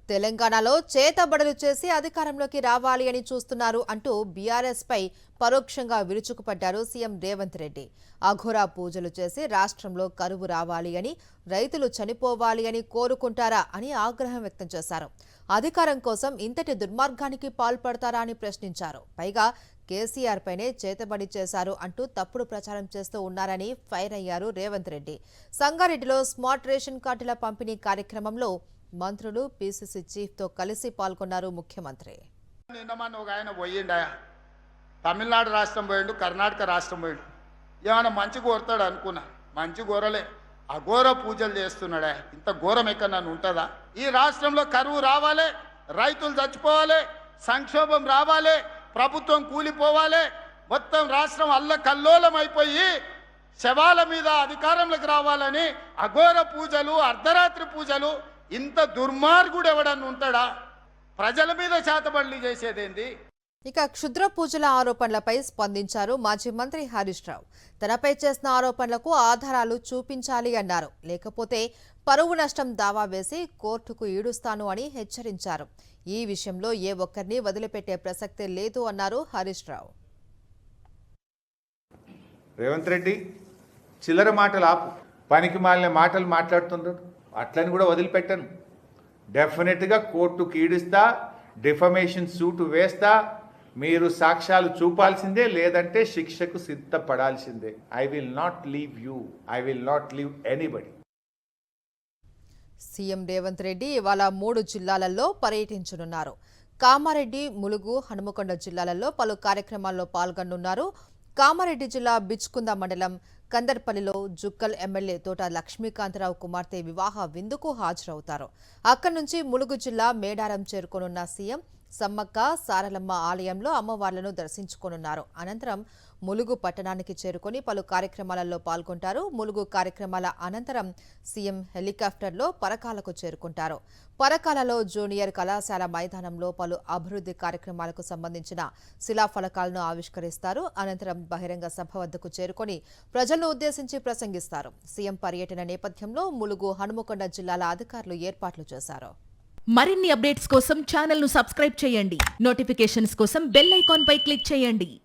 తెలంగాణలో చేతబడులు చేసి అధికారంలోకి రావాలి అని చూస్తున్నారు అంటూ బీఆర్ఎస్ పై పరోక్షంగా విరుచుకుపడ్డారు సీఎం రేవంత్ రెడ్డి. అఘోరా పూజలు చేసి రాష్ట్రంలో కరువు రావాలి అని, రైతులు చనిపోవాలి అని కోరుకుంటారా అని ఆగ్రహం వ్యక్తం చేశారు. అధికారం కోసం ఇంతటి దుర్మార్గానికి పాల్పడతారా అని ప్రశ్నించారు. పైగా కేసీఆర్ పైనే చేతబడి చేశారు అంటూ తప్పుడు ప్రచారం చేస్తూ ఉన్నారని ఫైర్ అయ్యారు రేవంత్ రెడ్డి. సంగారెడ్డిలో స్మార్ట్ రేషన్ కార్డుల పంపిణీ కార్యక్రమంలో మంత్రులు, పీసీసీ చీఫ్ తో కలిసి పాల్గొన్నారు ముఖ్యమంత్రి. నిన్నమన్న ఒక ఆయన పోయిండా, తమిళనాడు రాష్ట్రం పోయిండు, కర్ణాటక రాష్ట్రం పోయిండు. ఏమైనా మంచి కోరుతాడు అనుకున్నా, మంచి కోరలే, అఘోర పూజలు చేస్తున్నాడా. ఇంత ఘోరం ఎక్కడ ఉంటుందా? ఈ రాష్ట్రంలో కరువు రావాలి, రైతులు చచ్చిపోవాలి, సంక్షోభం రావాలి, ప్రభుత్వం కూలిపోవాలి, మొత్తం రాష్ట్రం అల్లకల్లోలం అయిపోయి శవాల మీద అధికారంలోకి రావాలని అఘోర పూజలు, అర్ధరాత్రి పూజలు. ఇంత దుర్మార్గుడు ఎవడన్నా ఉంటాడా? ప్రజల మీద చేతబడులు చేసేదేంది? ఇక క్షుద్ర పూజల ఆరోపణలపై స్పందించారు మాజీ మంత్రి హరీష్ రావు. తనపై చేసిన ఆరోపణలకు ఆధారాలు చూపించాలి అన్నారు. లేకపోతే పరువు నష్టం దావా వేసి కోర్టుకు ఈడుస్తాను అని హెచ్చరించారు. ఈ విషయంలో ఏ ఒక్కరిని వదిలిపెట్టే ప్రసక్తే లేదు అన్నారు హరీష్ రావు. రేవంత్ రెడ్డి చిల్లర మాటలు ఆపు, పనికి మాలిన మాటలు మాట్లాడుతున్నారు. అట్లని కూడా వదిలిపెట్టను. డెఫినెట్గా కోర్టుకు ఈడుస్తా, డిఫమేషన్ సూట్ వేస్తా. మీరు సాక్ష్యాలు చూపాల్సిందే, లేదంటే శిక్షకు సిద్ధపడాల్సిందే. I will not leave you, I will not leave anybody. CM Revanth Reddy ఇవాళ 3 జిల్లాలలో పర్యటించనున్నారు. కామారెడ్డి, ములుగు, హనుమకొండ జిల్లాలలో పలు కార్యక్రమాల్లో పాల్గొనున్నారు. కామారెడ్డి జిల్లా బిచ్కుంద మండలం కందర్పల్లిలో జుక్కల్ ఎమ్మెల్యే తోట లక్ష్మీకాంతరావు కుమార్తె వివాహ విందుకు హాజరవుతారు. అక్కడి నుంచి ములుగు జిల్లా మేడారం చేరుకోనున్న సీఎం సమ్మక్క సారలమ్మ ఆలయంలో అమ్మవార్లను దర్శించుకోనున్నారు. అనంతరం ములుగు పట్టణానికి చేరుకుని పలు కార్యక్రమాలలో పాల్గొంటారు. ములుగు కార్యక్రమాల అనంతరం సీఎం హెలికాప్టర్లో పరకాలకు చేరుకుంటారు. పరకాలలో జూనియర్ కళాశాల మైదానంలో పలు అభివృద్ధి కార్యక్రమాలకు సంబంధించిన శిలాఫలకాలను ఆవిష్కరిస్తారు. అనంతరం బహిరంగ సభ వద్దకు చేరుకుని ప్రజలను ఉద్దేశించి ప్రసంగిస్తారు. సీఎం పర్యటన నేపథ్యంలో ములుగు, హనుమకొండ జిల్లాల అధికారులు ఏర్పాట్లు చేశారు. మరిన్ని అప్డేట్స్ కోసం ఛానల్ ను సబ్స్క్రైబ్ చేయండి. నోటిఫికేషన్స్ కోసం బెల్ ఐకాన్ పై క్లిక్ చేయండి.